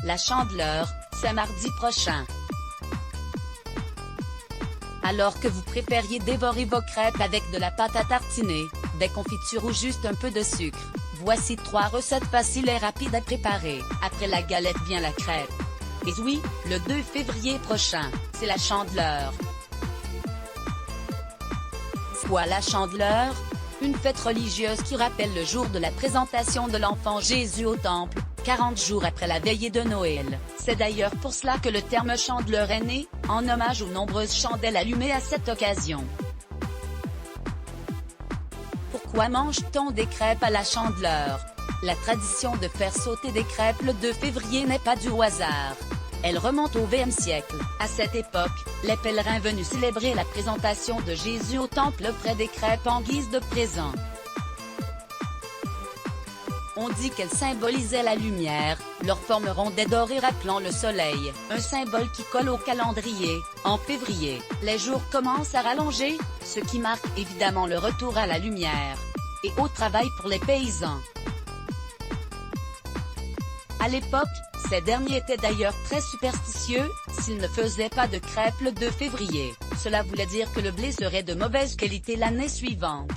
La Chandeleur, c'est mardi prochain. Alors que vous préfériez dévorer vos crêpes avec de la pâte à tartiner, des confitures ou juste un peu de sucre, voici 3 recettes faciles et rapides à préparer. Après la galette vient la crêpe. Et oui, le 2 février prochain, c'est la Chandeleur. Soit la Chandeleur, une fête religieuse qui rappelle le jour de la présentation de l'enfant Jésus au temple, 40 jours après la veillée de Noël. C'est d'ailleurs pour cela que le terme Chandeleur est né, en hommage aux nombreuses chandelles allumées à cette occasion. Pourquoi mange-t-on des crêpes à la Chandeleur? La tradition de faire sauter des crêpes le 2 février n'est pas due au hasard. Elle remonte au XXe siècle. À cette époque, les pèlerins venus célébrer la présentation de Jésus au temple offraient des crêpes en guise de présent. On dit qu'elles symbolisaient la lumière, leur forme ronde et dorée rappelant le soleil, un symbole qui colle au calendrier. En février, les jours commencent à rallonger, ce qui marque évidemment le retour à la lumière et au travail pour les paysans. À l'époque, ces derniers étaient d'ailleurs très superstitieux, s'ils ne faisaient pas de crêpes le 2 février, cela voulait dire que le blé serait de mauvaise qualité l'année suivante.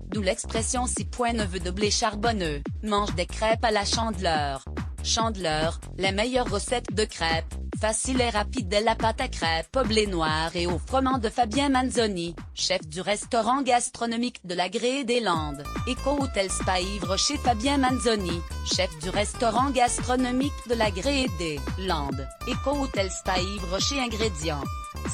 D'où l'expression 6 points neveu de blé charbonneux, mange des crêpes à la Chandeleur. Chandeleur, les meilleures recettes de crêpes, facile et rapide est la pâte à crêpes au blé noir et au froment de Fabien Manzoni, chef du restaurant gastronomique de la Grée des Landes, Éco-Hôtel Spa Ivre chez Fabien Manzoni, chef du restaurant gastronomique de la Grée des Landes, Éco-Hôtel Spa Ivre chez Ingrédients.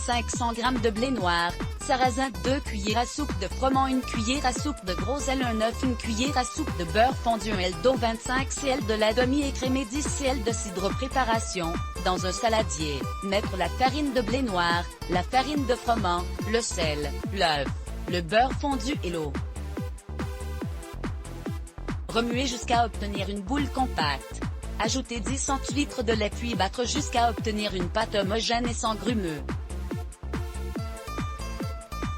500 g de blé noir, sarrasin 2 cuillères à soupe de froment 1 cuillère à soupe de gros sel 1 œuf 1 cuillère à soupe de beurre fondu 1 L d'eau 25 cl de lait demi-écrémé 10 cl de cidre préparation. Dans un saladier, mettre la farine de blé noir, la farine de froment, le sel, l'œuf, le beurre fondu et l'eau. Remuer jusqu'à obtenir une boule compacte. Ajouter 10 cl de lait puis battre jusqu'à obtenir une pâte homogène et sans grumeux.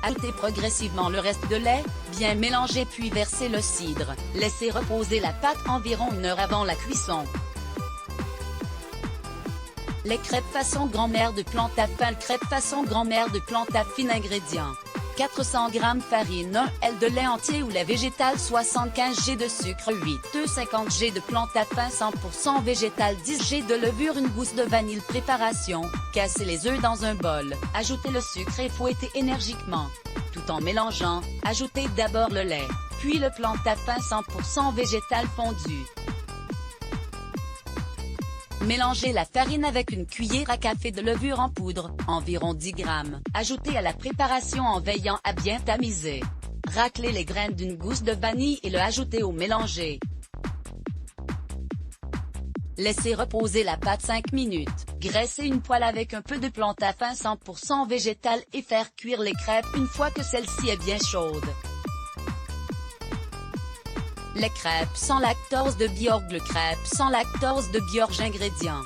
Ajoutez progressivement le reste de lait, bien mélanger puis verser le cidre. Laissez reposer la pâte environ 1 heure avant la cuisson. Les crêpes façon grand-mère de plantes à fin. Crêpes façon grand-mère de plantes à fine. Ingrédients: 400 g farine, 1 L de lait entier ou lait végétal, 75 g de sucre, 50 g de plantes à fin 100% végétal, 10 g de levure, une gousse de vanille. Préparation: cassez les œufs dans un bol, ajoutez le sucre et fouettez énergiquement. Tout en mélangeant, ajoutez d'abord le lait, puis le plante à fin 100% végétal fondu. Mélangez la farine avec une cuillère à café de levure en poudre, environ 10 g. Ajoutez à la préparation en veillant à bien tamiser. Raclez les graines d'une gousse de vanille et le ajoutez au mélangé. Laissez reposer la pâte 5 minutes. Graissez une poêle avec un peu de plante à fin 100% végétal et faire cuire les crêpes une fois que celle-ci est bien chaude. Les crêpes sans lactose de Bjorg. Le crêpe sans lactose de Bjorg. Ingrédients: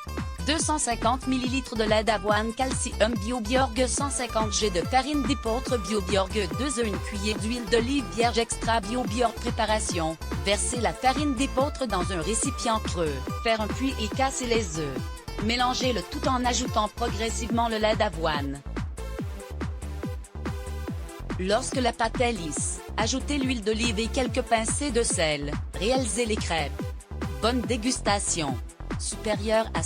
250 ml de lait d'avoine calcium bio Bjorg, 150 g de farine d'épeautre bio Bjorg, 2 œufs, 1 cuillère d'huile d'olive vierge extra bio Bjorg. Préparation: versez la farine d'épeautre dans un récipient creux, faire un puits et casser les œufs. Mélangez le tout en ajoutant progressivement le lait d'avoine. Lorsque la pâte est lisse, ajoutez l'huile d'olive et quelques pincées de sel. Réalisez les crêpes. Bonne dégustation. Supérieur à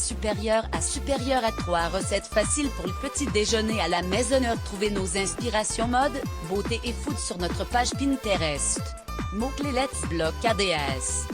3 recettes faciles pour le petit déjeuner à la maison. Trouvez nos inspirations mode, beauté et food sur notre page Pinterest. Mots-clés Let's Block ADS.